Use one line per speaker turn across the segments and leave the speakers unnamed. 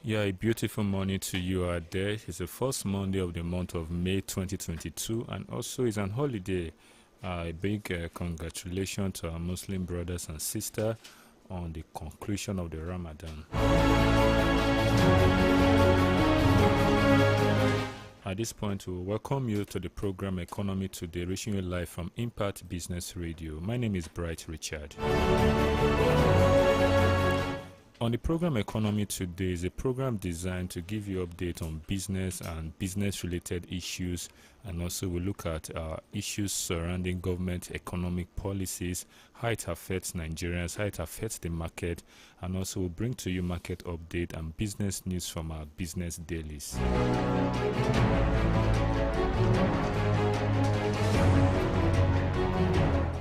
Yeah, a beautiful morning to you out there. It's the first Monday of the month of May 2022, and also it's an holiday. A big congratulations to our Muslim brothers and sisters on the conclusion of the Ramadan. At this point, we welcome you to the program Economy Today, reaching you live from Impact Business Radio. My name is Bright Richard. On the program Economy Today is a program designed to give you update on business and business-related issues, and also we look at issues surrounding government economic policies, how it affects Nigerians, how it affects the market, and also we'll bring to you market update and business news from our business dailies.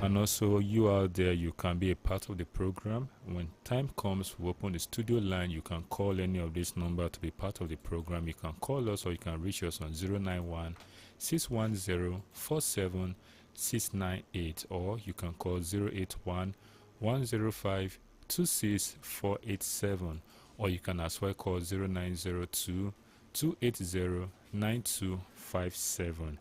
And also, you out there, you can be a part of the program. When time comes, we open the studio line. You can call any of this number to be part of the program. You can call us or you can reach us on 091 610 47698, or you can call 081 105 26487, or you can as well call 0902 280 9257.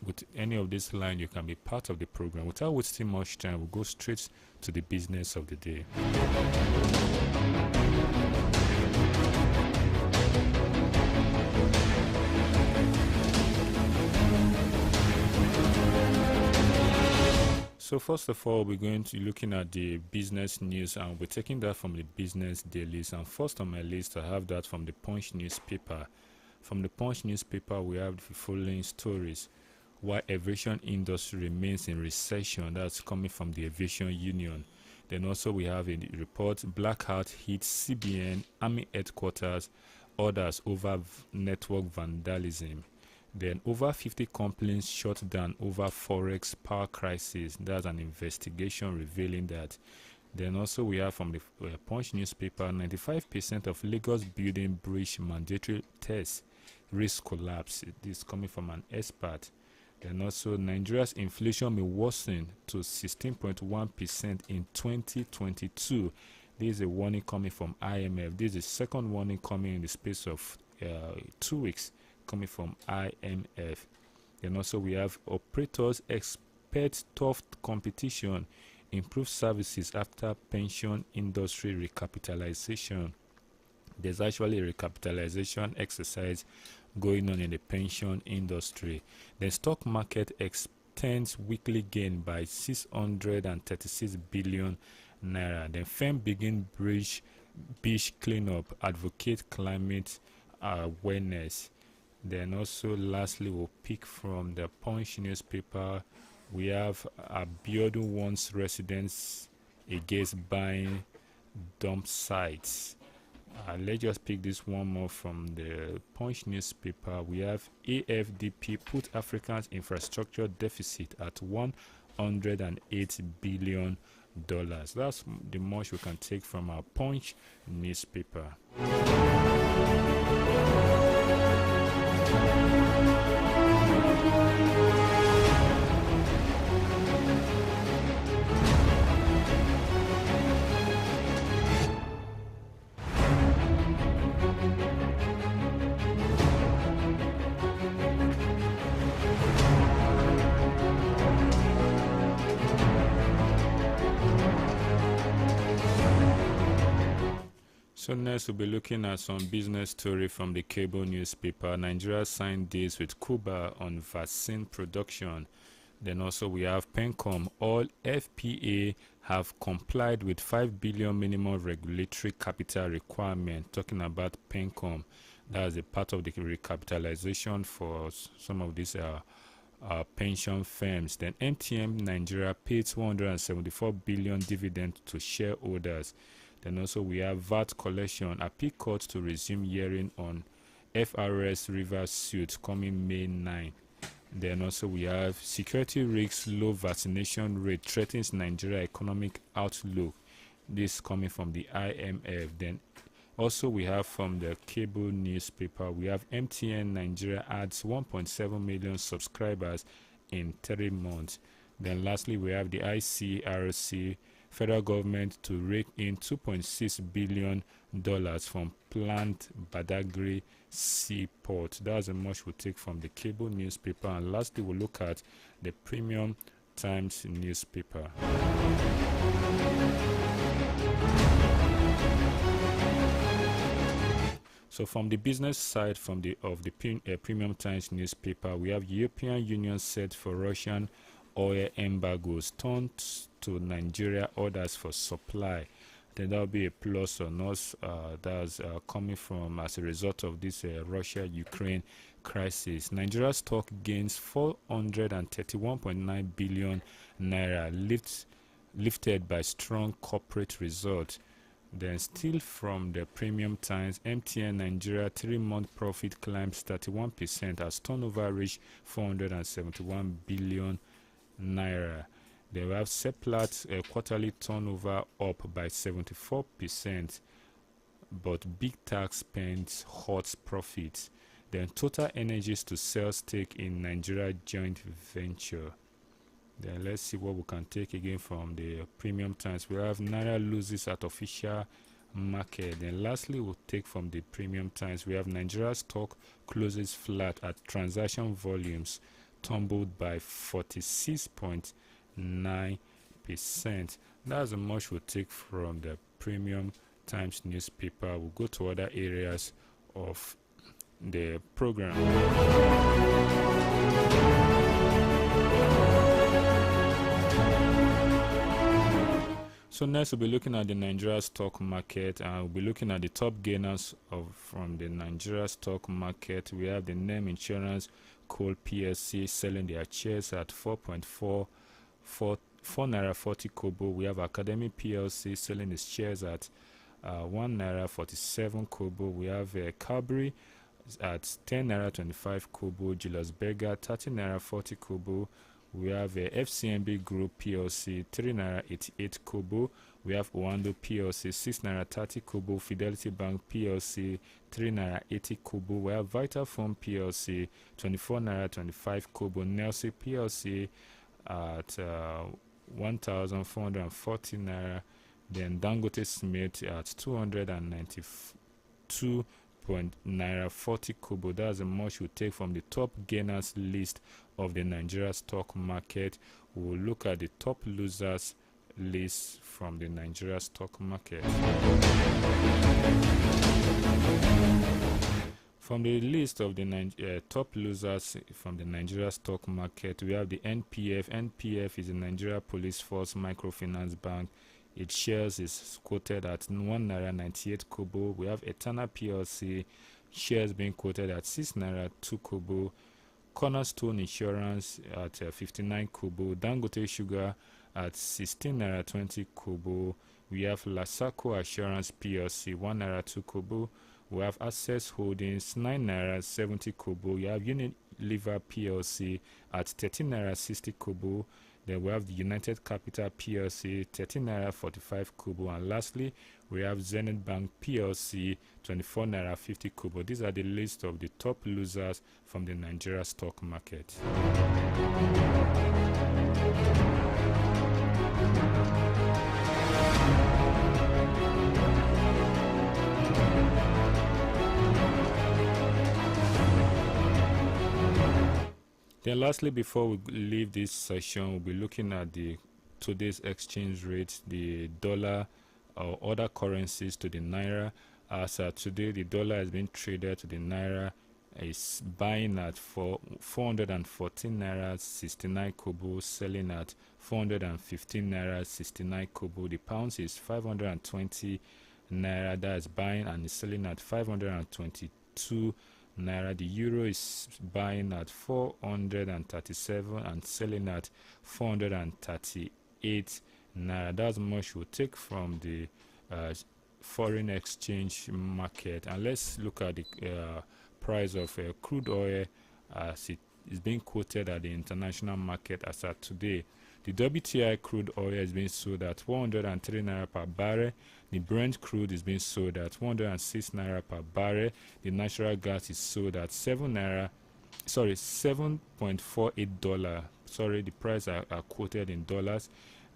With any of this line, you can be part of the program. Without wasting much time, we'll go straight to the business of the day. So first of all, we're going to be looking at the business news, and we're taking that from the business dailies. And first on my list, I have that from the Punch newspaper. From the Punch newspaper, we have the following stories. Why aviation industry remains in recession, that's coming from the Aviation Union. Then also we have a report, blackout hits CBN, Army headquarters, orders over network vandalism. Then over 50 complaints shut down over Forex power crisis. That's an investigation revealing that. Then also we have from the Punch newspaper, 95% of Lagos building breach mandatory tests, risk collapse. This is coming from an expert. And also, Nigeria's inflation may worsen to 16.1% in 2022. This is a warning coming from IMF. This is the second warning coming in the space of 2 weeks, coming from IMF. And also, we have operators expect tough competition, improve services after pension industry recapitalization. There's actually a recapitalization exercise going on in the pension industry. The stock market extends weekly gain by 636 billion naira. Then firm begin beach cleanup, advocate climate awareness. Then also lastly, we'll pick from the Punch newspaper. We have Abiodun warns residents against buying dump sites. Let's just pick this one more from the Punch newspaper. We have AFDP put Africa's infrastructure deficit at $108 billion. That's the much we can take from our Punch newspaper. So next we'll be looking at some business story from the cable newspaper. Nigeria signed deals with Cuba on vaccine production. Then also we have PENCOM. All FPA have complied with 5 billion minimum regulatory capital requirement. Talking about PENCOM, that's a part of the recapitalization for some of these pension firms. Then MTN Nigeria paid 274 billion dividend to shareholders. Then also we have VAT collection. Appeal court to resume hearing on FRS Rivers suit coming May 9. Then also we have security risks, low vaccination rate threatens Nigeria economic outlook. This coming from the IMF. Then also we have from the cable newspaper, we have MTN Nigeria adds 1.7 million subscribers in 3 months. Then lastly we have the ICRC federal government to rake in $2.6 billion from planned Badagry seaport. That's how much we'll take from the cable newspaper. And lastly, we'll look at the Premium Times newspaper. So from the business side of the Premium Times newspaper, we have European Union set for Russian oil embargoes, turned to Nigeria orders for supply. Then that will be a plus on us. That's coming from as a result of this Russia-Ukraine crisis. Nigeria's stock gains 431.9 billion naira, lifted by strong corporate results. Then still from the Premium Times, MTN Nigeria 3-month profit climbs 31% as turnover reached 471 billion naira. They have Seplat quarterly turnover up by 74%, but big tax spends hurts profits. Then Total Energies to sell stake in Nigeria joint venture. Then let's see what we can take again from the Premium Times. We have Naira loses at official market. Then lastly, we'll take from the Premium Times. We have Nigeria stock closes flat at transaction volumes tumbled by 46.9%. That's how much we'll take from the Premium Times newspaper. We'll go to other areas of the program. So next we'll be looking at the Nigeria stock market, and we'll be looking at the top gainers from the Nigeria stock market. We have the Name Insurance Coal PLC selling their shares at 4.4 naira 40 kobo. We have Academy PLC selling its shares at 1 naira 47 kobo. We have Calbury at 10 naira 25 kobo. Julius Berger 30 naira 40 kobo. We have FCMB Group PLC 3 naira 88 kobo. We have Oando PLC 6 naira 30 kobo. Fidelity Bank PLC 3 naira 80 kobo. We have Vitafoam PLC 24 naira 25 kobo. Nelson PLC at 1,440 naira. Then Dangote Smith at 292 naira 40 kobo. That's how much we take from the top gainers list of the Nigeria stock market. We will look at the top losers list from the Nigeria stock market. From the list of the top losers from the Nigeria stock market, we have the NPF. NPF is the Nigeria Police Force Microfinance Bank. Its shares is quoted at 1 naira 98 kobo. We have Etana PLC shares being quoted at 6 naira 2 kobo. Cornerstone Insurance at 59 kobo. Dangote Sugar at 16 naira 20 kobo. We have Lasaco Assurance PLC 1 naira 2 kobo. We have Access Holdings 9 naira 70 kobo. We have Unilever PLC at 13 naira 60 kobo. Then we have the United Capital PLC 13 naira 45 kobo. And lastly, we have Zenith Bank PLC 24 naira 50 kobo. These are the list of the top losers from the Nigeria stock market. Then lastly, before we leave this session, we'll be looking at today's exchange rate, the dollar or other currencies to the naira. As today, the dollar has been traded to the naira, is buying at 414 naira 69 kobo, selling at 415 naira 69 kobo. The pounds is 520 naira, that is buying, and is selling at 522 naira. The euro is buying at 437 and selling at 438 naira. That's much we'll take from the foreign exchange market. And let's look at the price of crude oil as it is being quoted at the international market as at today. The WTI crude oil is being sold at 103 naira per barrel. The Brent crude is being sold at 106 naira per barrel. The natural gas is sold at $7.48. Sorry, the price are quoted in dollars.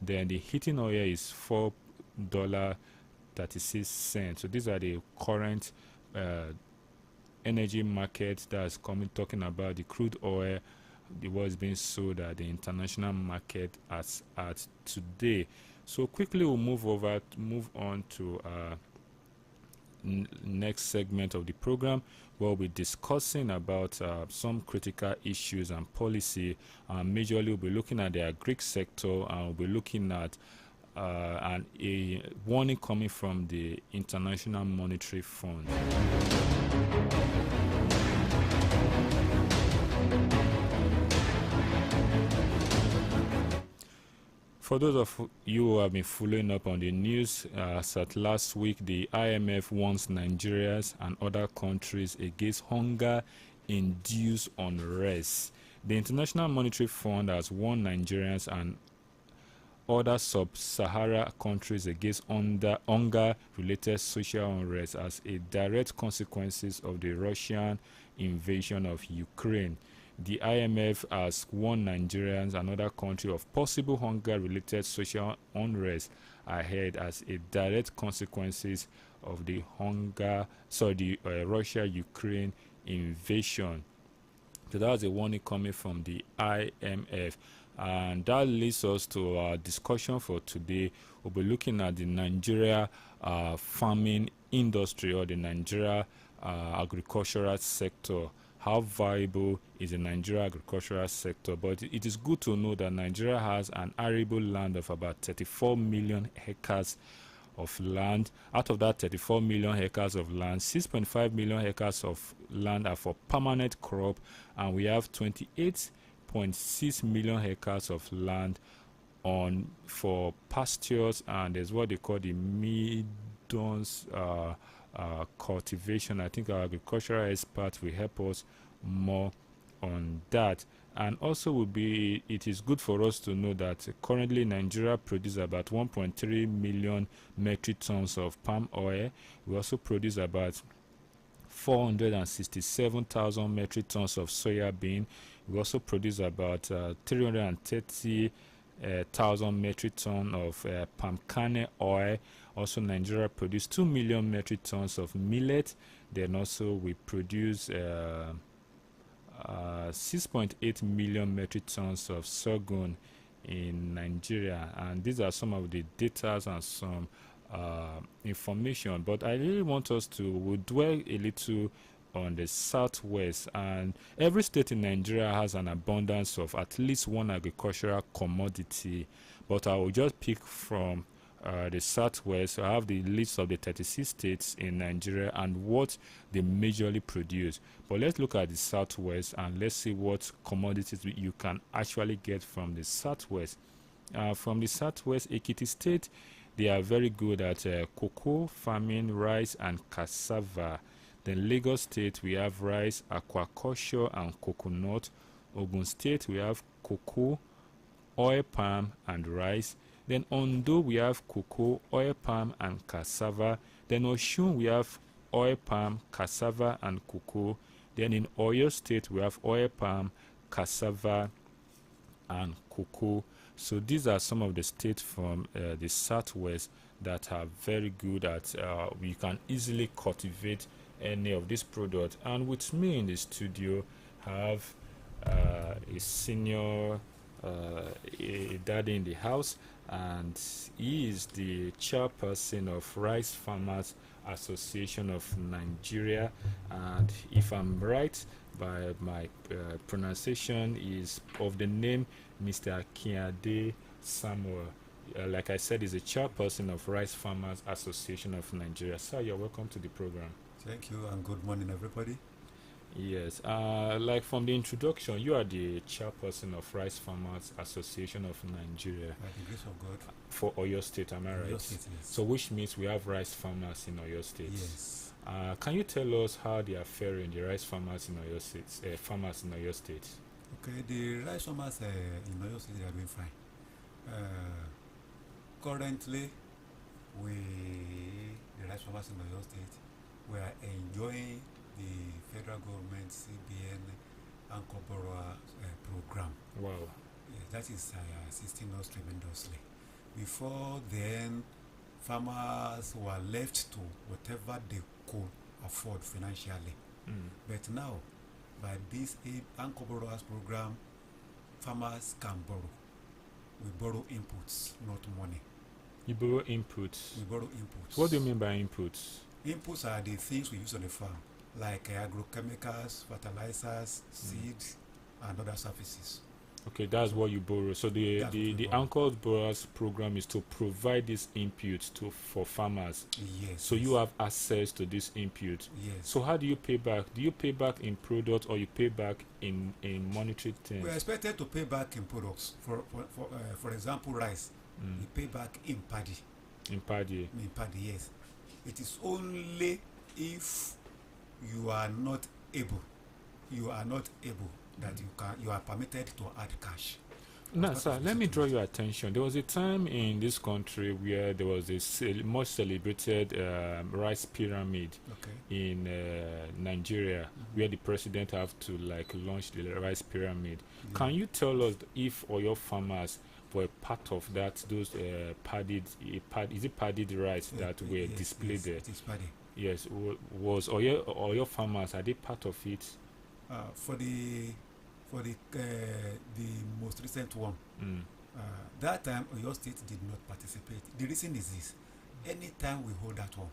Then the heating oil is $4.36. So these are the current energy market that's coming, talking about the crude oil, the was being sold at the international market at today. So quickly we'll move on to next segment of the program, where we'll be discussing about some critical issues and policy. Majorly we'll be looking at the agri sector, and we'll be looking at a warning coming from the International Monetary Fund. For those of you who have been following up on the news, at last week, the IMF warns Nigerians and other countries against hunger-induced unrest. The International Monetary Fund has warned Nigerians and other sub-Sahara countries against hunger-related social unrest as a direct consequences of the Russian invasion of Ukraine. The IMF has warned Nigerians and other countries of possible hunger-related social unrest ahead as a direct consequences of the Russia-Ukraine invasion. So that was a warning coming from the IMF. And that leads us to our discussion for today. We'll be looking at the Nigeria farming industry, or the Nigeria agricultural sector. How viable is the Nigeria agricultural sector? But it is good to know that Nigeria has an arable land of about 34 million hectares of land. Out of that 34 million hectares of land, 6.5 million hectares of land are for permanent crop, and we have 28.6 million hectares of land for pastures, and there's what they call the meadows cultivation. I think our agricultural experts will help us more on that. And also it is good for us to know that currently Nigeria produces about 1.3 million metric tons of palm oil. We also produce about 467,000 metric tons of soya bean. We also produce about 330,000 metric tons of palm kernel oil. Also, Nigeria produces 2 million metric tons of millet. Then also we produce 6.8 million metric tons of sorghum in Nigeria. And these are some of the data and some information. But I really want us to dwell a little on the southwest, and every state in Nigeria has an abundance of at least one agricultural commodity, but I will just pick from the southwest. I have the list of the 36 states in Nigeria and what they majorly produce. But let's look at the southwest and let's see what commodities you can actually get from the southwest. From the southwest, Ekiti State, they are very good at cocoa farming, rice, and cassava. Then Lagos State, we have rice, aquaculture, and coconut. Ogun State, we have cocoa, oil palm, and rice. Then Ondo, we have cocoa, oil palm, and cassava. Then Osun, we have oil palm, cassava, and cocoa. Then in Oyo State, we have oil palm, cassava, and cocoa. So these are some of the states from the southwest that are very good at, we can easily cultivate any of this product. And with me in the studio, I have a senior a daddy in the house, and he is the chairperson of Rice Farmers Association of Nigeria. And if I'm right by my pronunciation, is of the name Mr. Akiade Samuel. Like I said, he's a chairperson of Rice Farmers Association of Nigeria. Sir, you're welcome to the program.
Thank you, and good morning, everybody.
Yes, like from the introduction, you are the chairperson of Rice Farmers Association of Nigeria.
By the grace of God.
For Oyo State, am I right?
Oyo State, yes.
So which means we have rice farmers in Oyo State.
Yes.
Can you tell us how they are faring, the rice farmers in Oyo State, farmers in Oyo State?
Okay, the rice farmers in Oyo State are doing fine. Currently, the rice farmers in Oyo State, we are enjoying the federal government CBN and Corpora program.
Wow.
That is assisting us tremendously. Before then, farmers were left to whatever they could afford financially. But now, by this Anchor Borrowers program, farmers can borrow. We borrow inputs, not money.
You borrow inputs.
We borrow inputs.
What do you mean by inputs?
Inputs are the things we use on the farm, like agrochemicals, fertilizers, seeds, and other services.
Okay, that's what you borrow. So the Anchor Borrowers program is to provide these inputs for farmers.
Yes.
So you have access to this input.
Yes.
So how do you pay back? Do you pay back in product or you pay back in monetary terms?
We are expected to pay back in products. For example, rice. We pay back in paddy.
In paddy.
In paddy, yes. It is only if you are not able that you are permitted to add cash.
Now, sir, let me draw your attention. There was a time in this country where there was a much celebrated rice pyramid in Nigeria, where the president have to launch the rice pyramid. Yeah. Can you tell us if Oyo farmers were part of that? Those is it paddied rice that were displayed there?
It is paddy.
Yes, was Oyo farmers, are they part of it?
For the most recent one, that time Oyo State did not participate. The reason is this: anytime we hold that one,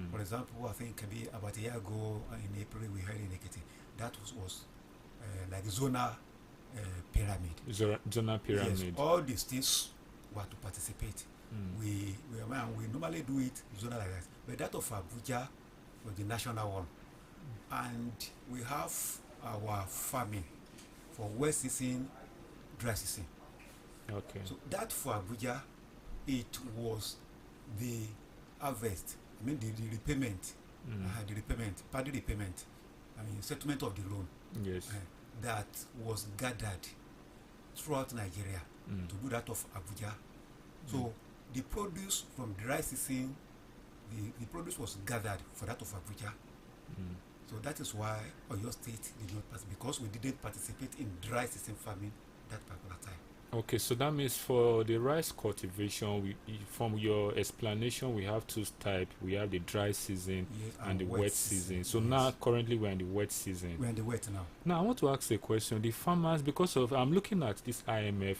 for example, I think maybe about a year ago in April we held in Ekiti. That was like zonal pyramid.
Zonal pyramid.
Yes, all the states were to participate. We normally do it zonal like that, but that of Abuja was the national one, and we have our farming for wet season, dry season.
Okay.
So that for Abuja, it was the harvest. I mean the repayment, paddy repayment. I mean settlement of the loan.
Yes.
That was gathered throughout Nigeria to do that of Abuja. So the produce from dry season, the produce was gathered for that of Abuja. So that is why Oyo State did not participate, because we didn't participate in dry season farming that particular time.
Okay, so that means for the rice cultivation, from your explanation, we have two types. We have the dry season and the wet season. So now, currently, we're in the wet season.
We're in the wet now.
Now, I want to ask a question. The farmers, because of, I'm looking at this IMF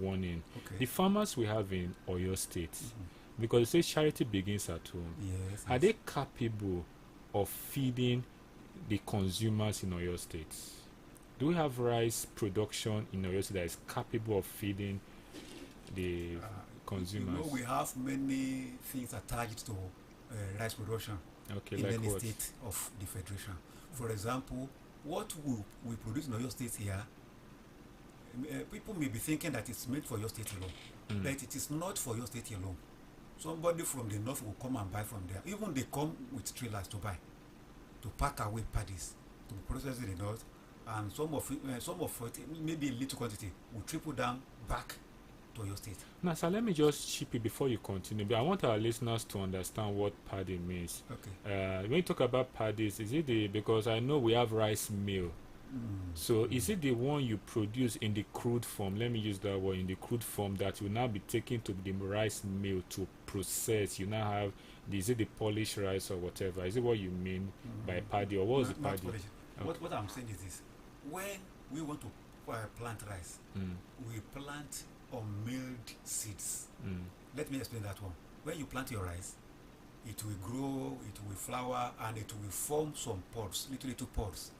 warning, the farmers we have in Oyo State, because it says charity begins at home.
Yes.
Are they capable of feeding the consumers in Oyo State? Do we have rice production in Oyo State that is capable of feeding the consumers?
You know, we have many things attached to rice production in any state of the federation. For example, what we produce in Oyo State here, people may be thinking that it's made for your state alone, but it is not for your state alone. Somebody from the north will come and buy from there. Even they come with trailers to buy, to pack away paddies, to be processed in the north, and some of it, maybe a little quantity, will trickle down back to your state.
Now, sir, let me just chip it before you continue. But I want our listeners to understand what paddy means.
Okay.
When you talk about paddies, is it because I know we have rice meal. So is it the one you produce in the crude form? Let me use that word, in the crude form, that will now be taken to the rice mill to process. You now have, is it the polished rice or whatever? Is it what you mean by paddy, or what is the paddy?
Okay. What I'm saying is this: when we want to plant rice, we plant unmilled seeds. Let me explain that one. When you plant your rice, it will grow, it will flower, and it will form some pods, little pods.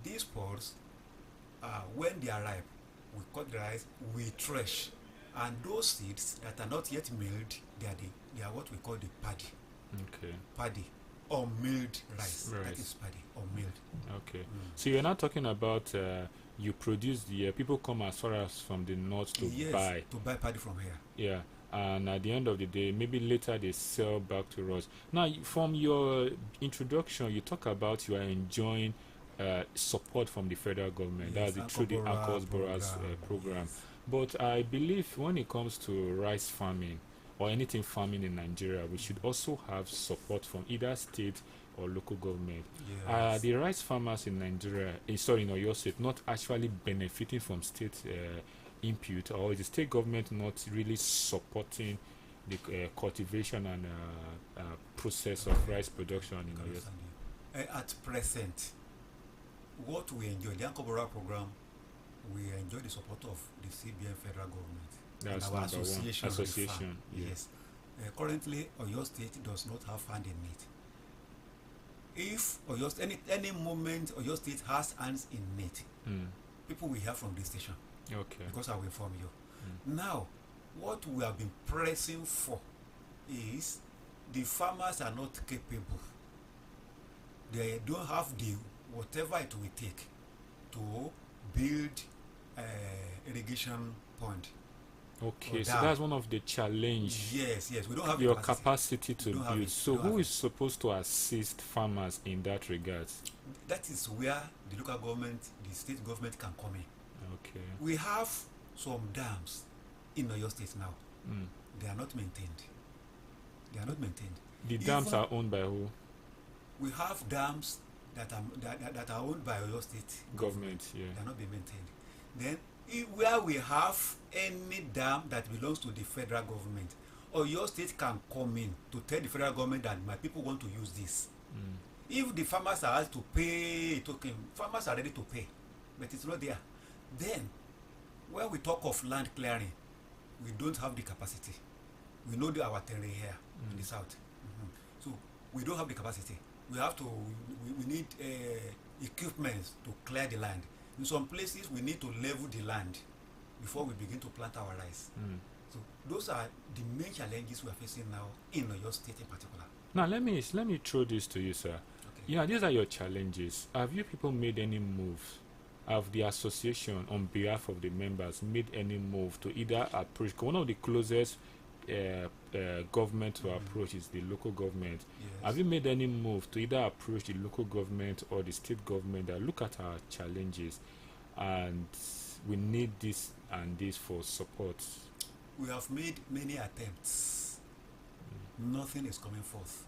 These pods, when they are ripe, we cut the rice, we thresh, and those seeds that are not yet milled, they are what we call the paddy.
Okay.
Paddy, or milled rice. That is paddy, or milled.
Okay. So you're not talking about you produce the people come as far as from the north to buy
paddy from here.
Yeah. And at the end of the day, maybe later they sell back to us. Now, from your introduction, you talk about you are enjoying support from the federal government.
Yes,
that's through the Anchor Borrowers program.
Yes.
But I believe when it comes to rice farming or anything farming in Nigeria, we should also have support from either state or local government.
Yes.
The rice farmers in Nigeria, in Oyo State, not actually benefiting from state input, or is the state government not really supporting the cultivation and process of rice production in Oyo State?
At present, what we enjoy, the Ankobora program, we enjoy the support of the CBN federal government.
That's
and our
association.
Yes. Currently, Oyo State does not have hand in it. If Oyo any moment Oyo State has hands in it, people will hear from this station.
Okay.
Because I will inform you. Now, what we have been pressing for is the farmers are not capable. They don't have the whatever it will take to build irrigation pond.
Okay, so that's one of the challenge.
Yes, we don't have
your capacity to build. So who is supposed to assist farmers in that regard?
That is where the local government, the state government can come in.
Okay.
We have some dams in Oyo State now. They are not maintained.
The dams are owned by who?
We have dams that are owned by Oyo State
government. Yeah.
They are not being maintained. Then where we have any dam that belongs to the federal government, Oyo State can come in to tell the federal government that my people want to use this. If the farmers are asked to pay, farmers are ready to pay, but it's not there. Then, when we talk of land clearing, we don't have the capacity. We know our terrain here in the south. So, we don't have the capacity. We have to, we need equipment to clear the land. In some places, we need to level the land before we begin to plant our rice. So, those are the main challenges we are facing now in Oyo State in particular.
Now, let me throw this to you, sir. Okay. Yeah, these are your challenges. Have you people made any moves? Have the association, on behalf of the members, made any move to either approach? One of the closest government to approach is the local government.
Yes.
Have you made any move to either approach the local government or the state government that look at our challenges and we need this and this for support?
We have made many attempts. Nothing is coming forth.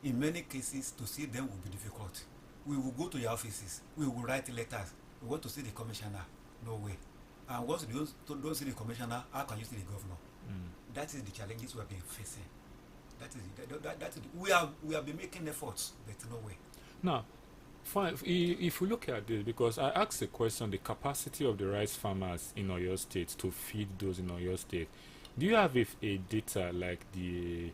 In many cases, to see them will be difficult. We will go to your offices. We will write letters. We want to see the commissioner. No way. And once you don't see the commissioner, how can you see the governor? That is the challenges we have been facing. That is we have been making efforts, but no way.
Now, fine. If we look at this, because I asked the question, the capacity of the rice farmers in Oyo State to feed those in Oyo State. Do you have a data like the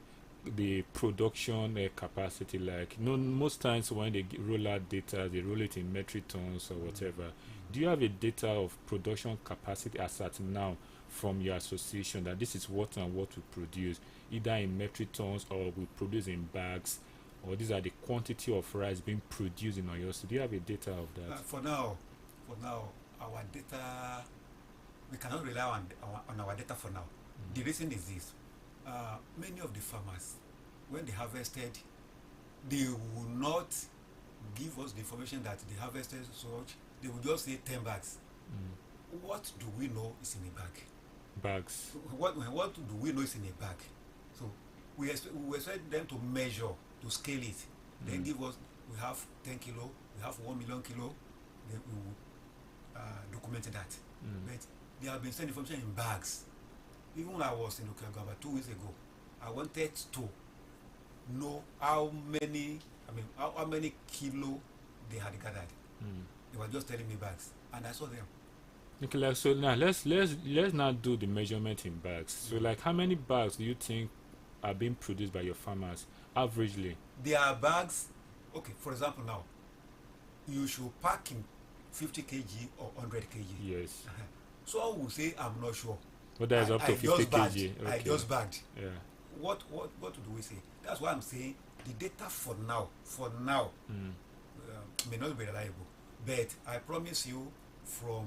production capacity? Like, most times when they roll out data, they roll it in metric tons or whatever. Do you have a data of production capacity as at now from your association that this is what and what we produce, either in metric tons or we produce in bags, or these are the quantity of rice being produced in Oyo State? Do you have a data of that?
For now, our data, we cannot rely on our data for now. The reason is this. Many of the farmers, when they harvested, they will not give us the information that they harvested such. They will just say 10 bags. What do we know is in a bag?
Bags.
What do we know is in a bag? So we expect them to measure, to scale it. Then give us, we have 10 kilo, we have 1 million kilo, then we will document that. But they have been sending information in bags. Even when I was in Okinawa 2 weeks ago, I wanted to know how many kilo they had gathered. They were just telling me bags, and I saw them.
Okay, like, so now let's not do the measurement in bags. So, like, how many bags do you think are being produced by your farmers averagely?
There are bags. Okay, for example, now you should pack in 50 kg or 100 kg.
Yes.
Some will say, I'm not sure.
But that is up to 50 kg.
Okay. I just bagged.
Yeah.
What do we say? That's why I'm saying the data for now may not be reliable. But I promise you, from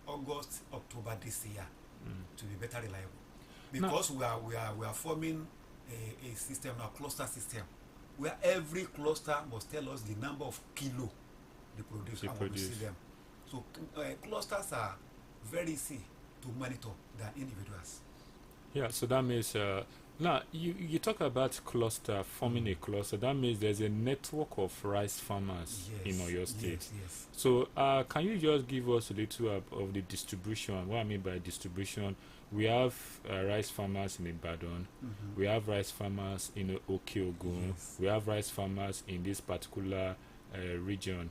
August, October this year, to be better reliable. Because we are forming a system, a cluster system, where every cluster must tell us the number of kilo they produce and we see them. So clusters are very easy to monitor than individuals.
Yeah, so that means Now, you talk about cluster, forming a cluster. That means there's a network of rice farmers in Oyo State.
Yes.
So, can you just give us a little of the distribution? What I mean by distribution, we have rice farmers in Ibadan. We have rice farmers in Okeogun.
Yes.
We have rice farmers in this particular region.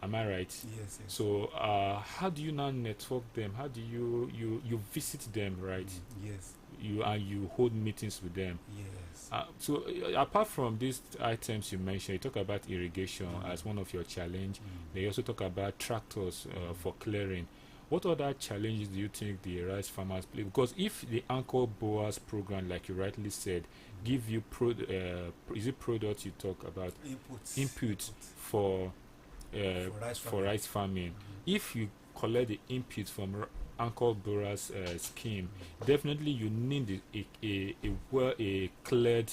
Am I right?
Yes.
So, how do you now network them? How do you visit them, right?
Yes.
You hold meetings with them.
Yes.
So apart from these items you mentioned, you talk about irrigation as one of your challenge. They also talk about tractors for clearing. What other challenges do you think the rice farmers play? Because if the Anchor Boas program, like you rightly said, give you is it products you talk about? Inputs for rice farming. If you collect the inputs from Anchor Boras scheme, definitely you need a cleared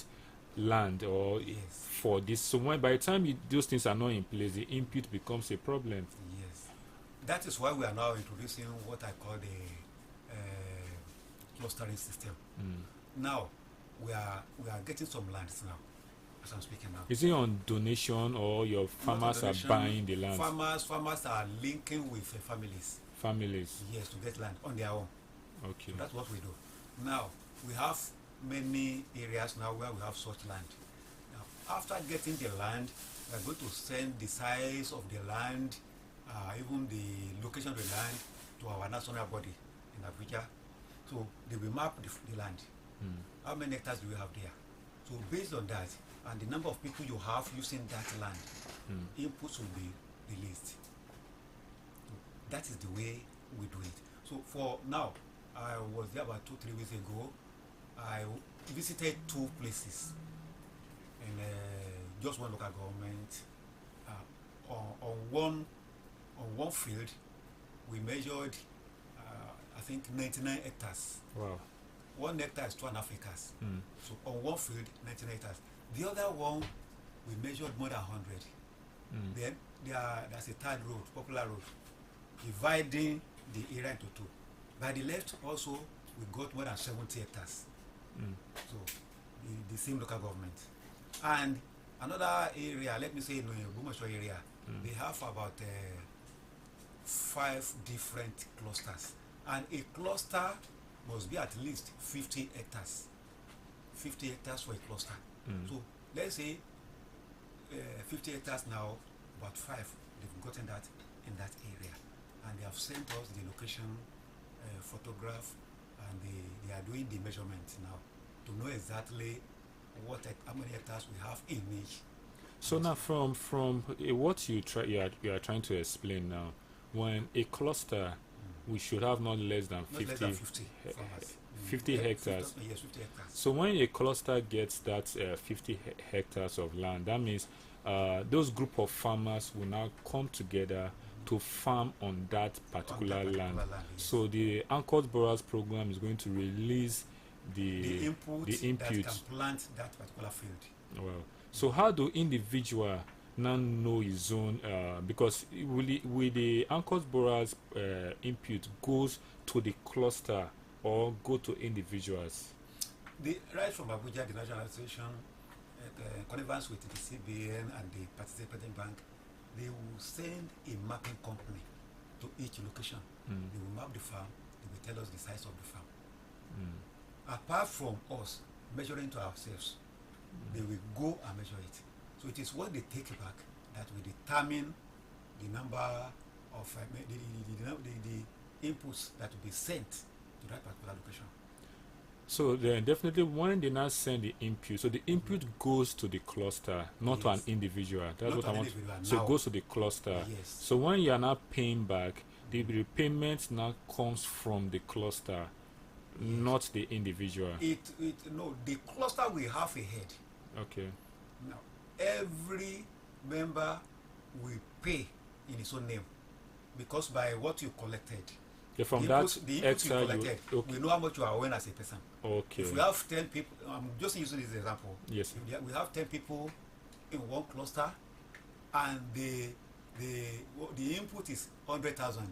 land or for this. So when by the time those things are not in place, the input becomes a problem.
Yes, that is why we are now introducing what I call the clustering system. Now we are getting some lands now. As I'm speaking now.
Is it on donation or your farmers are buying the land?
Farmers are linking with families. Yes, to get land on their own.
Okay.
So that's what we do. Now, we have many areas now where we have such land. Now, after getting the land, we are going to send the size of the land, even the location of the land, to our national body in Abuja. So they will map the land. How many hectares do we have there? So based on that, and the number of people you have using that land, inputs will be released. So that is the way we do it. So for now, I was there about 2-3 weeks ago. I visited 2 places and just one local government. On one field, we measured, I think 99 hectares.
Wow.
1 hectare is 2.5 acres. So on one field, 99 hectares. The other one, we measured more than 100. Then there's a third road, popular road, dividing the area into 2. By the left also, we got more than 70 hectares. So the same local government. And another area, let me say in the Bumasho area, they have about 5 different clusters. And a cluster must be at least 50 hectares. 50 hectares for a cluster. So let's say 50 hectares now, about 5, they've gotten that in that area. And they have sent us the location photograph, and they are doing the measurements now to know exactly how many hectares we have in each.
So now from what you are trying to explain now, when a cluster, we should have not less than 50 hectares.
Yes, 50 hectares.
So when a cluster gets that 50 hectares of land, that means those group of farmers will now come together to farm on that particular land.
Yes.
So the Anchored Borers program is going to release the
input that can plant that particular field.
Well, so how do individual now know his own? Because with the Anchored Borers input goes to the cluster or go to individuals?
Right from Abuja, the National Association, connivance with the CBN and the participating bank, they will send a mapping company to each location. They will map the farm. They will tell us the size of the farm. Apart from us measuring to ourselves, they will go and measure it. So it is what they take back that will determine the number of the inputs that will be sent to that particular location.
So then definitely when they now send the input, so the input goes to the cluster, not to an individual. That's
not
what I want. So it goes to the cluster.
Yes.
So when you are now paying back, the repayment now comes from the cluster, not the individual.
No, the cluster will have a head.
Okay.
Now every member will pay in his own name because by what you collected.
Yeah, from
the
that
input you collected, we know how much you are owing as a person.
Okay.
If we have 10 people, I'm just using this example.
Yes.
If we have 10 people in one cluster, and the input is 100,000.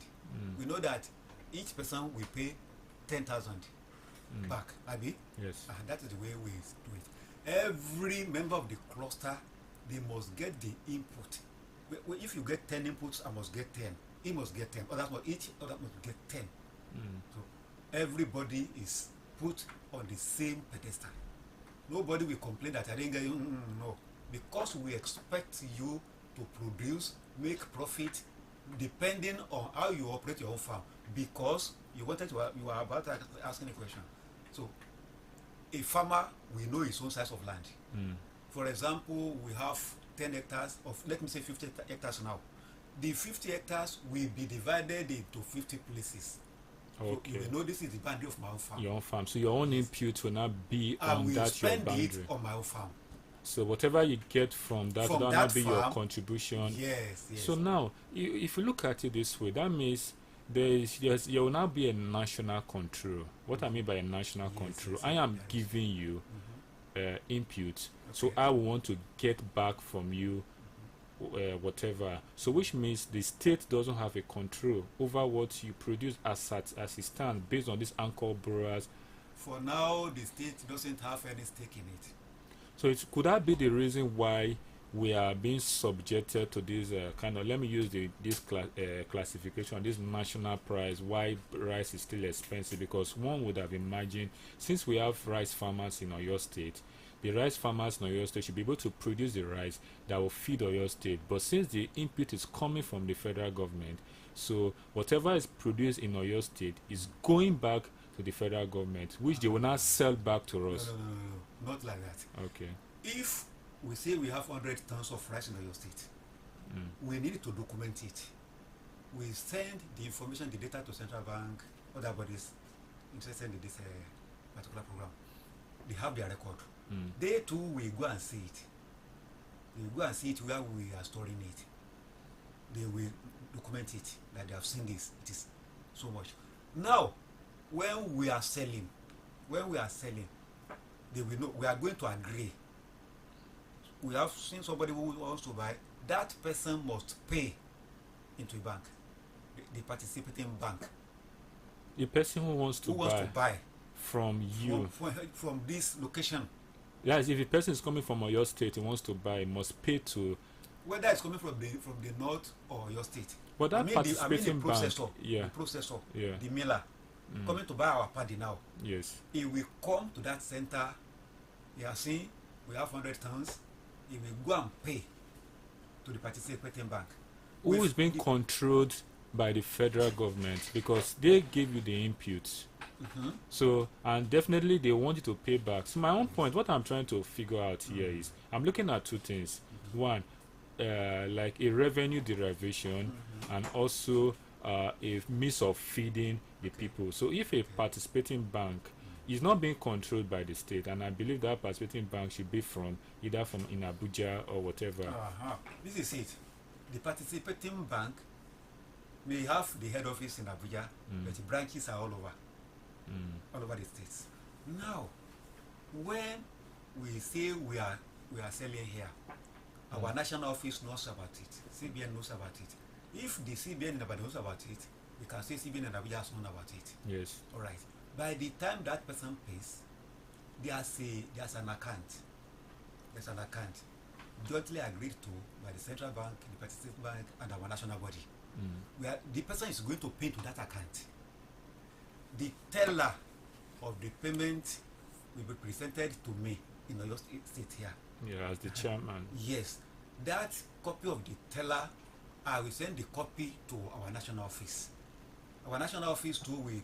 We know that each person will pay 10,000. back. Abi?
Yes.
And that is the way we do it. Every member of the cluster, they must get the input. If you get 10 inputs, I must get 10. He must get 10. Each other must get 10. So everybody is put on the same pedestal. Nobody will complain that I didn't get you. No. Because we expect you to produce, make profit, depending on how you operate your own farm. Because you are about to ask any question. So a farmer will know his own size of land. For example, we have 10 hectares of, let me say 50 hectares now. The 50 hectares will be divided into 50 places.
Okay.
So you will know this is the boundary of my own farm.
Your own farm. So your own input will not be on that your boundary.
It on my own farm.
So whatever you get from that will not be your contribution.
Yes.
So now, if you look at it this way, that means there will now be a national control. What I mean by a national control, I am giving you input, so I will want to get back from you whatever. So which means the state doesn't have a control over what you produce as it stands based on these anchor borrowers.
For now, the state doesn't have any stake in it.
So could that be the reason why we are being subjected to this kind of, let me use this classification, this national price, why rice is still expensive? Because one would have imagined, since we have rice farmers in Oyo State, the rice farmers in Oyo State should be able to produce the rice that will feed Oyo State. But since the input is coming from the federal government, so whatever is produced in Oyo State is going back to the federal government, which they will now sell back to us.
No, not like that.
Okay.
If we say we have 100 tons of rice in Oyo State, we need to document it. We send the information, the data to central bank, other bodies interested in this particular program. They have their record. They too will go and see it. They will go and see it where we are storing it. They will document it, that they have seen this. It is so much. Now, when we are selling, they will know. We are going to agree. We have seen somebody who wants to buy. That person must pay into a bank, the participating bank.
The person who wants to buy from you,
from this location.
Yes, if a person is coming from Oyo State, he wants to buy, he must pay to.
Whether it's coming from the north or Oyo State.
But that participating
the processor, the miller, coming to buy our paddy now.
Yes.
He will come to that center. He has seen we have 100 tons. He will go and pay to the participating bank.
Who is being controlled by the federal government, because they give you the inputs. So, and definitely they want you to pay back. So my own point, what I'm trying to figure out here is, I'm looking at two things. One, like a revenue derivation, and also a means of feeding the people. So if a participating bank is not being controlled by the state, and I believe that participating bank should be from either from in Abuja or whatever.
This is it. The participating bank may have the head office in Abuja, but the branches are all over the states. Now, when we say we are selling here, our national office knows about it. CBN knows about it. If the CBN in Abuja knows about it, we can say CBN in Abuja has known about it.
Yes.
All right. By the time that person pays, there's an account. There's an account jointly agreed to by the central bank, the participating bank, and our national body. Where the person is going to pay to that account. The teller of the payment will be presented to me in Oyo State here.
Yeah, as the chairman.
Yes. That copy of the teller, I will send the copy to our national office. Our national office too we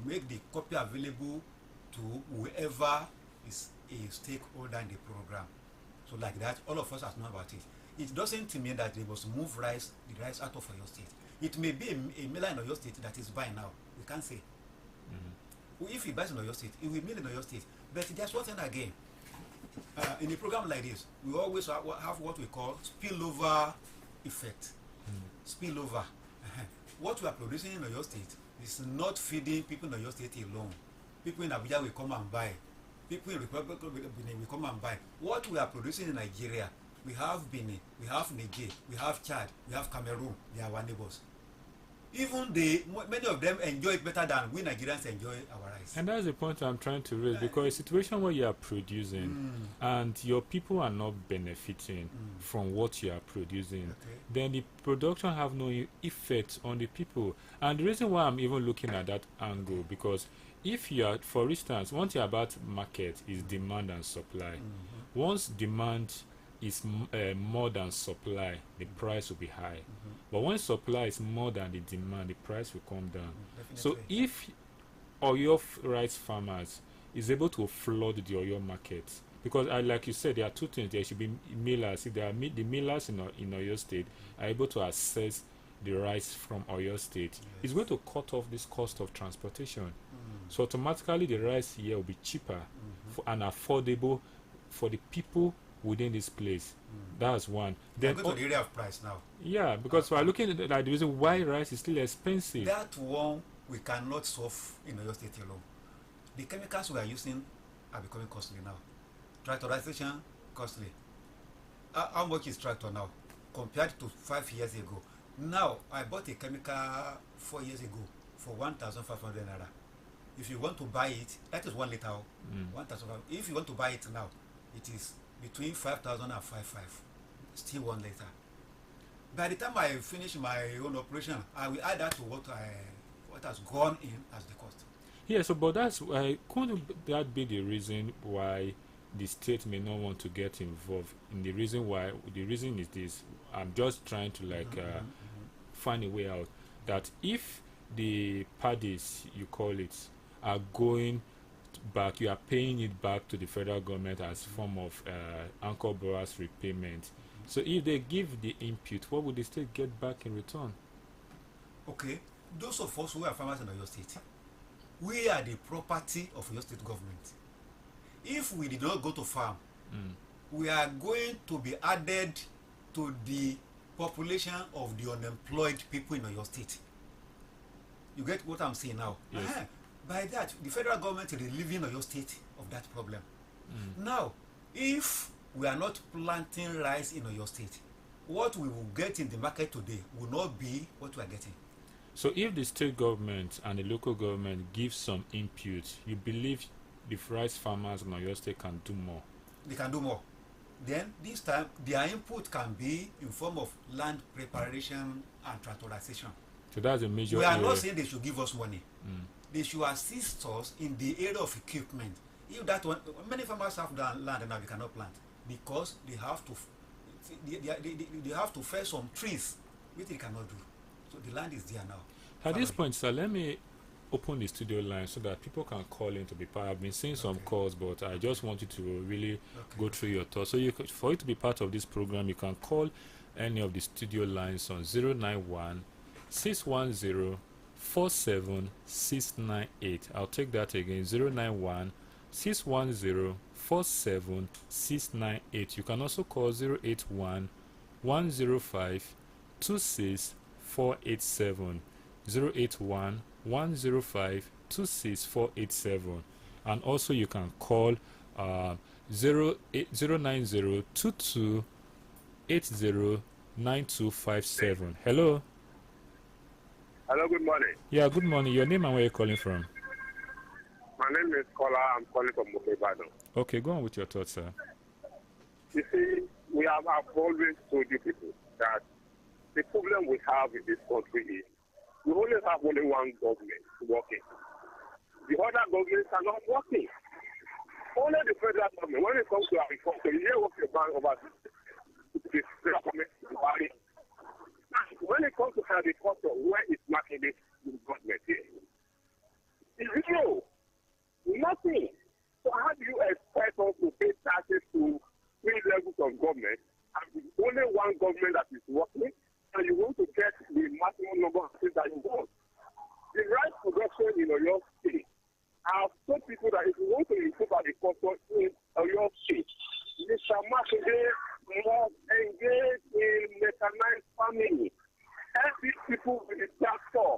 make the copy available to whoever is a stakeholder in the program. So like that, all of us have known about it. It doesn't mean that they must move the rice out of Oyo State. It may be a miller in Oyo State that is buying now. We can't say. If he buys in Oyo State, he will mill in Oyo State. But there's one thing again. In a program like this, we always have what we call spillover effect. Spillover. What we are producing in Oyo State is not feeding people in Oyo State alone. People in Abuja will come and buy. People in Republic will come and buy. What we are producing in Nigeria, we have Benin, we have Niger, we have Chad, we have Cameroon. They are our neighbors. even many of them enjoy it better than we Nigerians enjoy our rice.
And that's the point I'm trying to raise, because a situation where you are producing and your people are not benefiting from what you are producing, then the production have no effect on the people. And the reason why I'm even looking at that angle, because if you are, for instance, one thing about market is demand and supply. Once demand is more than supply, the price will be high. But when supply is more than the demand, the price will come down. So if Oyo rice farmers is able to flood the Oyo market, because like you said, there are two things. There should be millers. If there are the millers in Oyo State are able to access the rice from Oyo State, it's going to cut off this cost of transportation. So automatically the rice here will be cheaper and affordable for the people within this place. That's one.
Then go to the area of price now.
Yeah, because we're looking at like the reason why rice is still expensive.
That one we cannot solve in Oyo State alone. The chemicals we are using are becoming costly now. Tractorization, costly. How much is tractor now compared to 5 years ago? Now I bought a chemical 4 years ago for 1,500 naira. If you want to buy it, that is 1 liter. 1,000. If you want to buy it now, it is between 5,000 and 5,500. Still 1 liter. By the time I finish my own operation, I will add that to what has gone in as the cost.
Yeah, so but that's couldn't that be the reason why the state may not want to get involved? In the reason is this. I'm just trying to find a way out that if the parties, you call it, are going back, you are paying it back to the federal government as form of anchor borrowers repayment. So if they give the input, what would the state get back in return?
Okay, those of us who are farmers in Oyo State, we are the property of Oyo State government. If we did not go to farm, we are going to be added to the population of the unemployed people in Oyo State. You get what I'm saying now?
Yes.
By that, the federal government is relieving Oyo State of that problem. Now, if we are not planting rice in Oyo State, what we will get in the market today will not be what we are getting.
So if the state government and the local government give some input, you believe the rice farmers in Oyo State can do more?
They can do more. Then this time, their input can be in form of land preparation and tractorization.
So that's a major
We are
area.
not saying they should give us money. They should assist us in the area of equipment. If that one, many farmers have land and now they cannot plant because they have to fell some trees, which they cannot do. So the land is there now.
At this point, sir, let me open the studio line so that people can call in to be part. I've been seeing some calls, but I just want you to really go through your thoughts. So for you to be part of this program, you can call any of the studio lines on 091 610 47698. I'll take that again, 091 610 47698. You can also call 081 105 26487, 081 105 26487. And also you can call 090 22 80 9257. Hello.
Hello, good morning.
Yeah, good morning. Your name and where you're calling from?
My name is Kola. I'm calling from Mukebado.
Okay, go on with your thoughts, sir.
You see, we have always told you people that the problem we have in this country is we only have only one government working. The other governments are not working. Only the federal government, when it comes to agriculture, you hear what you're going over the federal government is buying. When it comes to agriculture, where is marking this government here? It's zero. Nothing. So how do you expect us to pay taxes to 3 levels of government and only one government that is working, and you want to get the maximum number of things that you want? The rice production in Oyo State, I have told people that if you want to improve agriculture in Oyo State, Mr. Makinde must engage in mechanized farming. Help these people with the tractor.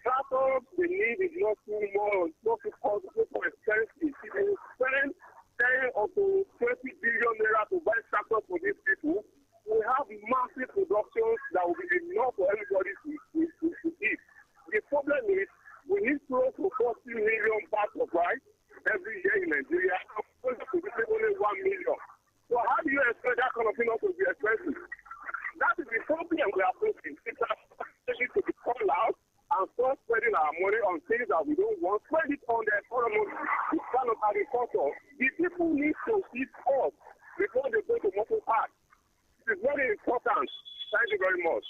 Tractors, the need is not too much, not too costly for expensive. If you spend 10 or to 20 billion naira to buy tractors for these people, we have massive productions that will be enough for everybody to that we don't want, spread it on the economy, the kind of agriculture. The people need to eat up before they go to multiple parts. It's very important. Thank you very much.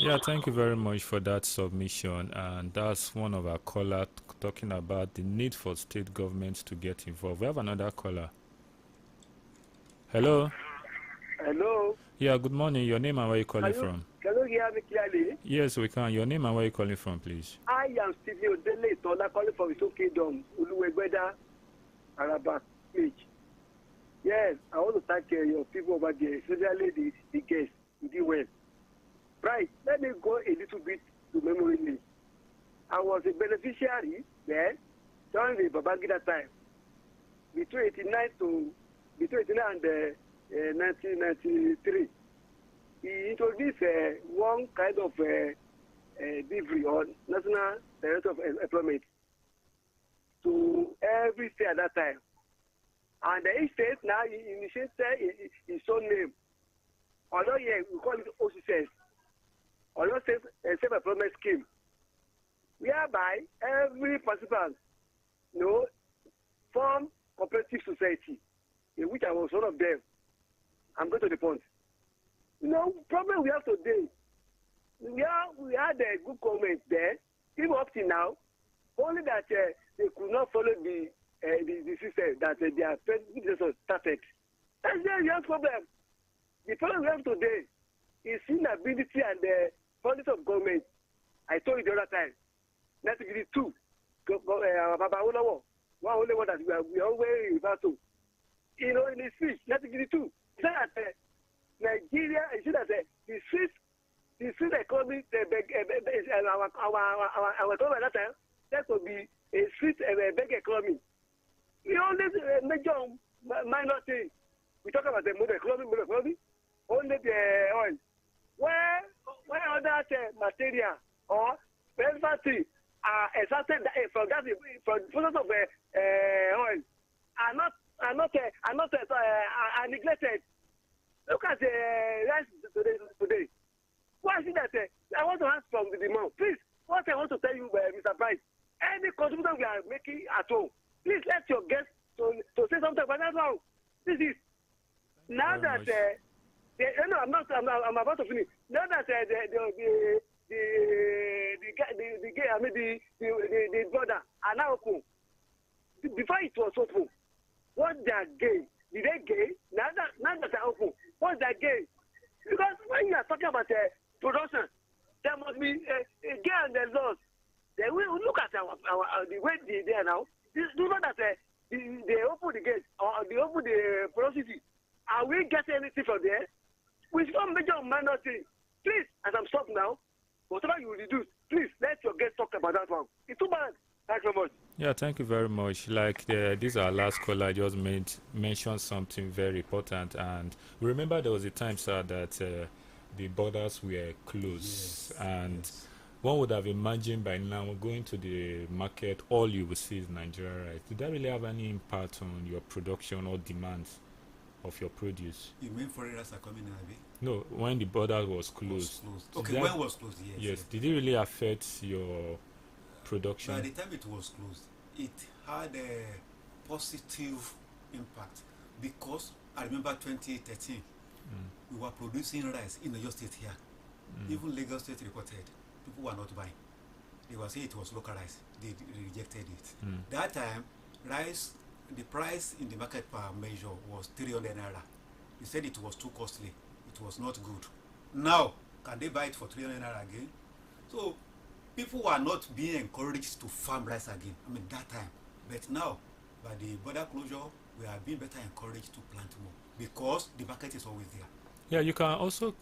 Yeah, thank you very much for that submission. And that's one of our callers talking about the need for state governments to get involved. We have another caller. Hello.
Hello.
Yeah, good morning. Your name and where you calling from?
Can you hear me clearly?
Yes, we can. Your name and where you calling from, please?
I am Stephen Odele Tola, calling from Iso Kingdom, Uluwegweda, Araba, Page. Yes, I want to thank your people over there, especially the guests, you did well. Right, let me go a little bit to memory lane. I was a beneficiary there during the Babangida time, between 89 and 1993. He introduced one kind of delivery or National Director of Employment to every state at that time. And each state now initiated his own name. Although yeah, we call it OCS, although self-employment scheme, whereby every participant, form cooperative society, in which I was one of them. I'm going to the point. Problem we have today, we had a good comment there, even up to now, only that they could not follow the system that their predecessors started. That's the real problem. The problem we have today is inability and the policy of government. I told you the other time, 1992, one only one that we always refer to. In the speech, 1992, said that Nigeria, it said that the street economy, our economy at that time, that would be a street big economy. We only major minor thing. We talk about the modern economy, only the oil. Where other material or manufacturing are extracted from that from the process of oil are neglected. Look at the rice today. Why is it that I want to ask from the demand? Please, what I want to tell you, Mr. Price, any contribution we are making at home, please let your guests to say something about that now. This is now that I'm about to finish. Now that the border are now open. Before it was open, what they are gain? Did they gain? Now that they are open, what they gain? Because when you are talking about production, there must be a gain and a loss. Then we look at the way they are now. Do not that they open the gate or they open the porosity. Are we getting anything from there? With some major minor thing. Please, as I'm stopping now, whatever you reduce, please let your guests talk about that one. It's too bad. Thank you very much.
Yeah, thank you very much. Like this our last caller just mentioned something very important, and remember there was a time, sir, that the borders were closed, one would have imagined by now going to the market, all you will see is Nigeria, right? Did that really have any impact on your production or demands of your produce?
You mean foreigners are coming in, Abi?
No, when the border was closed.
Okay, when it was closed, yes.
Yes. Did it really affect your production?
By the time it was closed, it had a positive impact because I remember 2013, we were producing rice in your state here. Even Lagos State reported people were not buying. They were saying it was local rice. They rejected it. That time, rice, the price in the market per measure was 300 naira. They said it was too costly. It was not good. Now, can they buy it for 300 naira again? So, people were not being encouraged to farm rice again. I mean, that time. But now, by the border closure, we are being better encouraged to plant more because the market is always there.
Yeah, you can also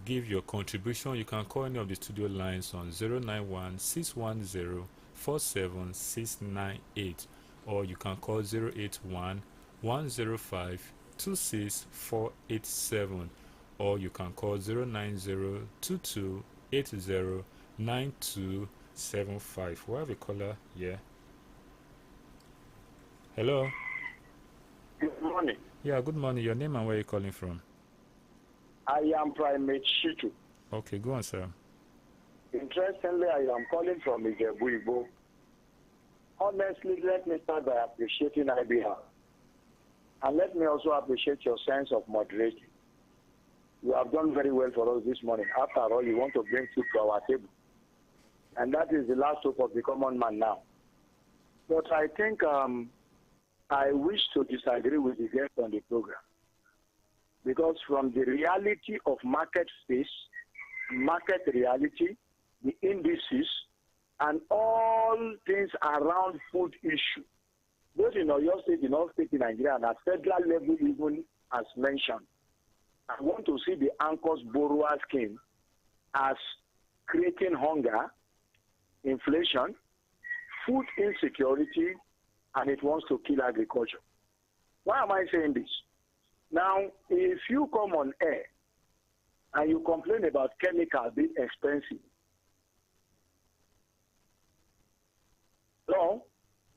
give your contribution. You can call any of the studio lines on 091-610-47698, or you can call 081-105-26487, or you can call 090-2280-9275. We have a caller here. Hello.
Good morning.
Yeah, good morning. Your name and where are you calling from?
I am Primate Shitu.
Okay, go on, sir.
Interestingly, I am calling from Ijebu. Honestly, let me start by appreciating IBR. And let me also appreciate your sense of moderation. You have done very well for us this morning. After all, you want to bring food to our table. And that is the last hope of the common man now. But I think I wish to disagree with the guest on the program. Because from the reality of market space, market reality, the indices, and all things around food issue, both in Oyo State, in all states in Nigeria, and at federal level even as mentioned, I want to see the anchors borrower scheme as creating hunger, inflation, food insecurity, and it wants to kill agriculture. Why am I saying this? Now, if you come on air and you complain about chemicals being expensive, no,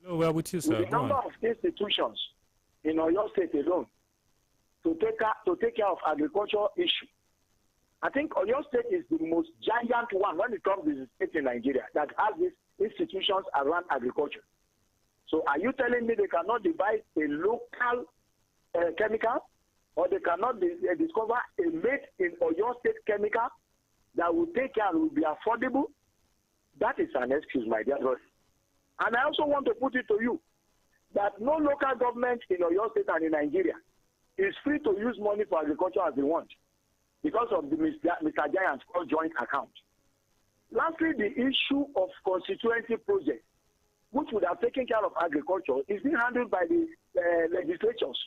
well, with you, sir.
With the number of institutions in Oyo State alone to take care of agricultural issue, I think Oyo State is the most giant one when it comes to the state in Nigeria that has these institutions around agriculture. So are you telling me they cannot devise a local chemical, or they cannot discover a made in Oyo State chemical that will take care and will be affordable? That is an excuse, my dear brother. And I also want to put it to you that no local government in Oyo State and in Nigeria is free to use money for agriculture as they want because of the Mr. Giant's called joint account. Lastly, the issue of constituency projects, which would have taken care of agriculture, is being handled by the legislatures.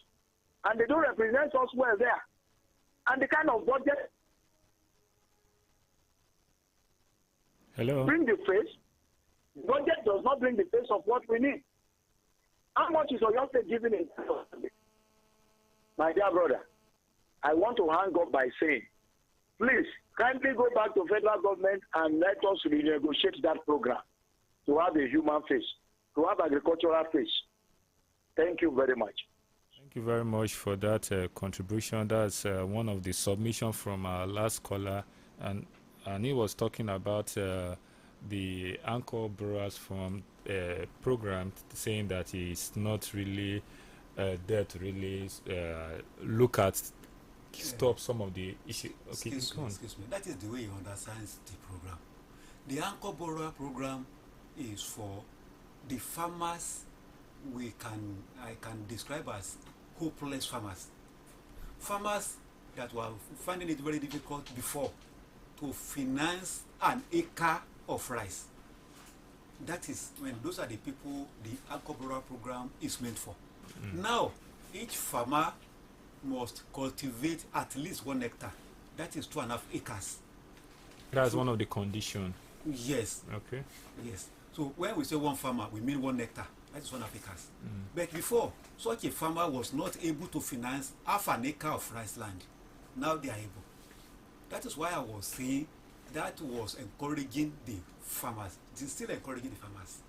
And they don't represent us well there. And the kind of budget bring the face. Budget does not bring the face of what we need. How much is Oyo State giving in? My dear brother, I want to hang up by saying, please, kindly go back to federal government and let us renegotiate that program to have a human face, to have agricultural face. Thank you very much.
Thank you very much for that contribution. That's one of the submissions from our last caller, and he was talking about the anchor borrowers from program, saying that it's not really there to really look at stop some of the issues. Okay,
excuse me. That is the way you understand the program. The anchor borrower program is for the farmers I can describe as hopeless farmers. Farmers that were finding it very difficult before to finance an acre of rice. That is when those are the people the anchor borrower program is meant for. Now, each farmer must cultivate at least 1 hectare. That is 2.5 acres.
That's one of the conditions.
Yes.
Okay.
Yes. So when we say one farmer, we mean 1 hectare. That is 1.5 acres. But before, such a farmer was not able to finance half an acre of rice land. Now they are able. That is why I was saying that was encouraging the farmers. It is still encouraging the farmers.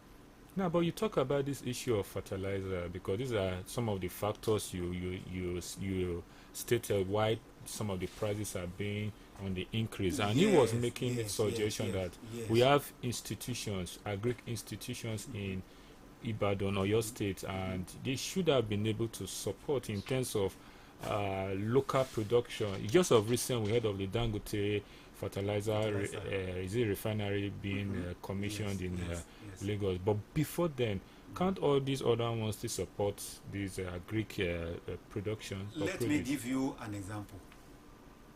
Now, but you talk about this issue of fertilizer because these are some of the factors you stated why some of the prices are being on the increase. And he was making a suggestion that we have institutions, agric institutions in Ibadan or your state, and they should have been able to support in terms of local production. Just of recent, we heard of the Dangote fertilizer is a refinery being commissioned in Lagos. But before then, can't all these other ones to support these Greek production?
Let me give you an example.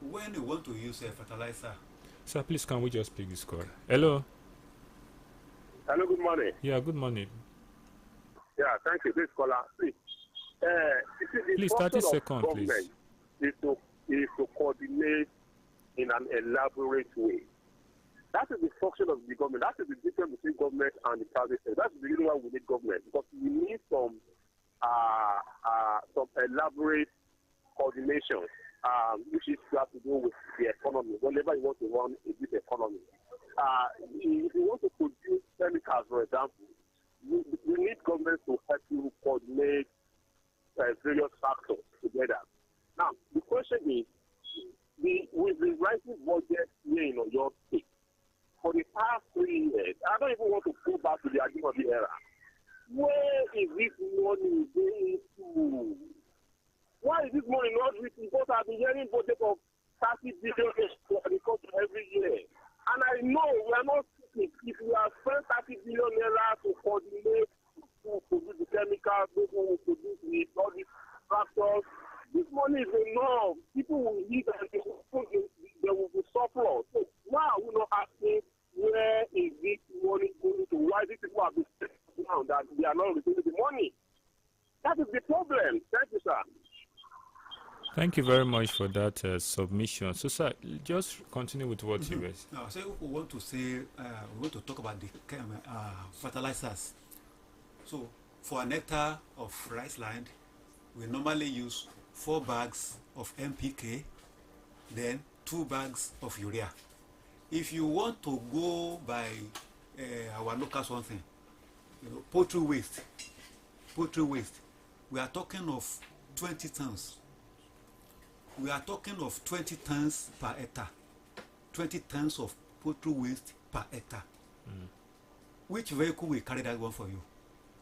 When you want to use a fertilizer,
sir, please can we just pick this call? Hello.
Hello, good morning.
Yeah, good morning.
Yeah, thank you, this caller.
Please, 30 seconds, please.
Is to coordinate in an elaborate way. That is the function of the government. That is the difference between government and the private sector. That's the reason why we need government, because we need some elaborate coordination, which is to have to do with the economy. Whenever you want to run a big economy, if you want to produce chemicals, for example, you need government to help you coordinate various factors together. Now, the question is, with the rising budget here in your state, for the past 3 years. I don't even want to go back to the Ajimobi era. Where is this money going to? Why is this money not reaching? Because I've been hearing budget of 30 billion for agriculture every year. And I know we are not sick. If we have spent 30 billion naira to coordinate to produce the chemicals, those who will produce the all these tractors, this money is enough. People will eat and there will be surplus. So now we're not asking where is this money going to? Why these people have been now that they are not receiving the money? That is the problem. Thank you, sir.
Thank you very much for that submission. So, sir, just continue with what you were.
Now, so we want to say, we want to talk about the fertilizers. So, for an hectare of rice land, we normally use 4 bags of NPK, then 2 bags of urea. If you want to go by our local something, poultry waste, we are talking of 20 tons. We are talking of 20 tons per hectare. 20 tons of poultry waste per hectare. Which vehicle will carry that one for you?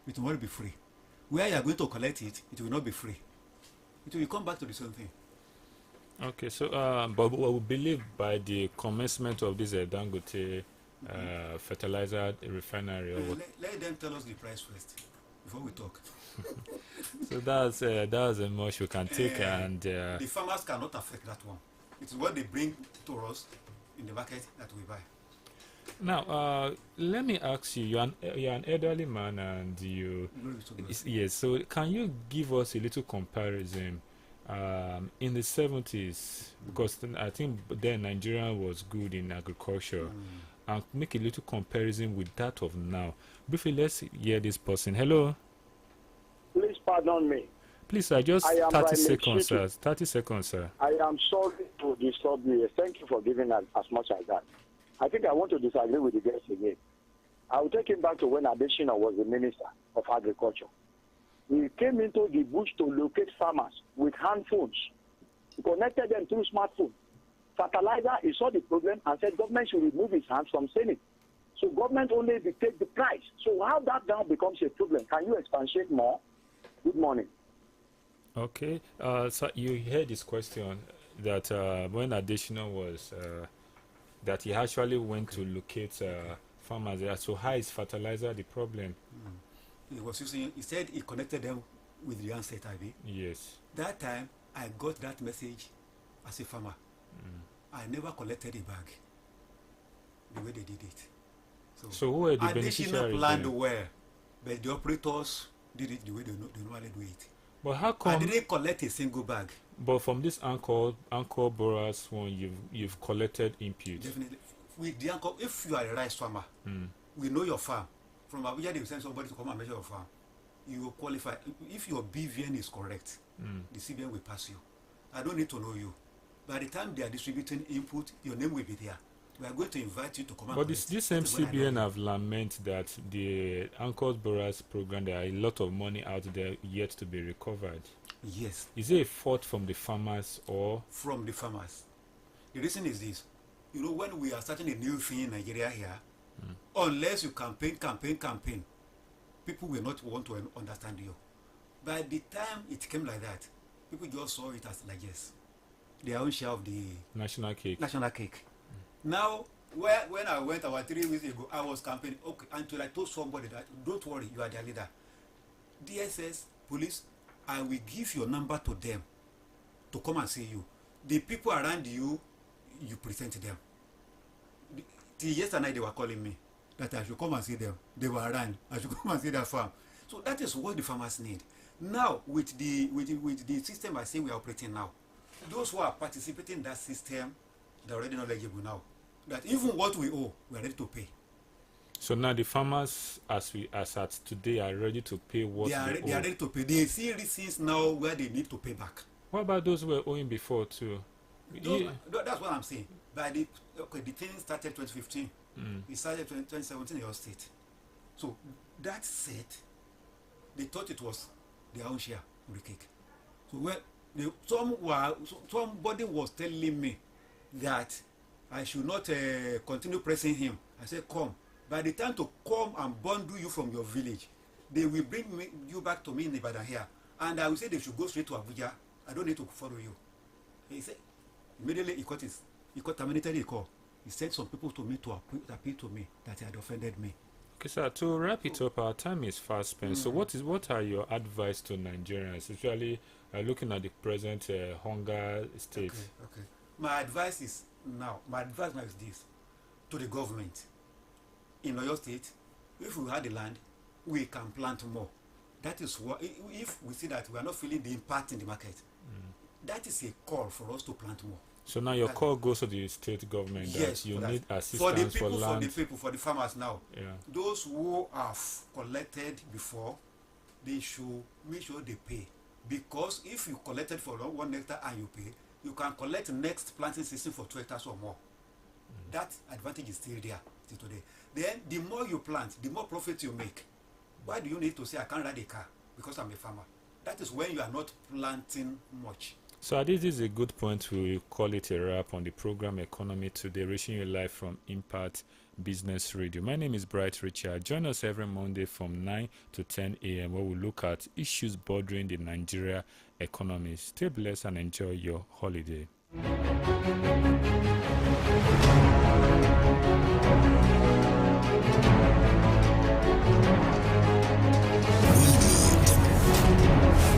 It will not be free. Where you are going to collect it, it will not be free. It will come back to the same thing.
Okay, so but we believe by the commencement of this Dangote fertilizer refinery.
Let them tell us the price first before we talk.
So that's a much we can take, and
the farmers cannot affect that one. It's what they bring to us in the market that we buy.
Now, let me ask you: you're an elderly man, and yes. So, can you give us a little comparison? In the 70s, because I think then Nigeria was good in agriculture, and make a little comparison with that of now. Briefly, let's hear this person. Hello.
Please pardon me.
Please, sir, just 30 seconds, sir. 30 seconds, sir.
I am sorry to disturb you. Thank you for giving as much as that. I think I want to disagree with the guest again. I will take him back to when Adesina was the Minister of Agriculture. He came into the bush to locate farmers with handphones. He connected them through smartphone. Fertilizer, he saw the problem and said government should remove its hands from selling. So government only dictates the price. So how that now becomes a problem? Can you expatiate more? Good morning.
Okay. So you heard this question that when additional was that he actually went to locate farmers there. So how is fertilizer the problem?
He was using. He said he connected them with the handset IB.
Yes.
That time I got that message as a farmer. I never collected a bag the way they did it.
So who are the beneficiaries?
Planned well, but the operators did it the way they normally do it.
But how come?
I didn't collect a single bag.
But from this anchor borers one, you've collected input.
Definitely. With the anchor, if you are a rice farmer, we know your farm. From Abuja, they will send somebody to come and measure your farm. You will qualify. If your BVN is correct, the CBN will pass you. I don't need to know you. By the time they are distributing input, your name will be there. We are going to invite you to come.
But this same CBN have lamented that the Anchor Borers program, there are a lot of money out there yet to be recovered.
Yes.
Is it a fault from the farmers or?
From the farmers. The reason is this. You know, when we are starting a new thing in Nigeria here, unless you campaign, people will not want to understand you. By the time it came like that, people just saw it as like yes, their own share of the
national cake.
Now, when I went about 3 weeks ago, I was campaigning. Okay, until I told somebody that don't worry, you are their leader. DSS, police, I will give your number to them to come and see you. The people around you, you present to them. Till yesterday they were calling me that I should come and see them. They were around. I should come and see their farm. So that is what the farmers need. Now, with the system I say we are operating now, those who are participating in that system, they're already knowledgeable now. That even what we owe, we are ready to pay.
So now the farmers, as at today, are ready to pay what they owe.
They are ready to pay. They see reasons now where they need to pay back.
What about those who were owing before too?
That's what I'm saying. The thing started 2015. It started 2017 in your state. So that said, they thought it was their own share of the cake. So somebody was telling me that I should not continue pressing him I said, come. By the time to come and bundle you from your village, they will bring you back to me in Ibadan here. And I will say they should go straight to Abuja. I don't need to follow you. He said, immediately he terminated the call. He sent some people to me to appeal to me that he had offended me.
Okay, sir, to wrap it up, our time is fast spent. So what are your advice to Nigerians, especially looking at the present hunger state?
Okay. My advice now is this to the government. In Oyo State, if we had the land, we can plant more. That is what, if we see that we are not feeling the impact in the market, that is a call for us to plant more.
So now your call goes to the state government that you need assistance for land.
For the farmers now.
Yeah.
Those who have collected before, they should make sure they pay. Because if you collected for 1 hectare and you pay, you can collect next planting season for 2 hectares or more. That advantage is still there till today. Then the more you plant, the more profit you make. Why do you need to say I can't ride a car because I'm a farmer? That is when you are not planting much.
So this is a good point to call it a wrap on the program Economy Today, reaching you live from Impact Business Radio. My name is Bright Richard. Join us every Monday from 9 to 10 a.m. where we look at issues bordering the Nigeria economy. Stay blessed and enjoy your holiday.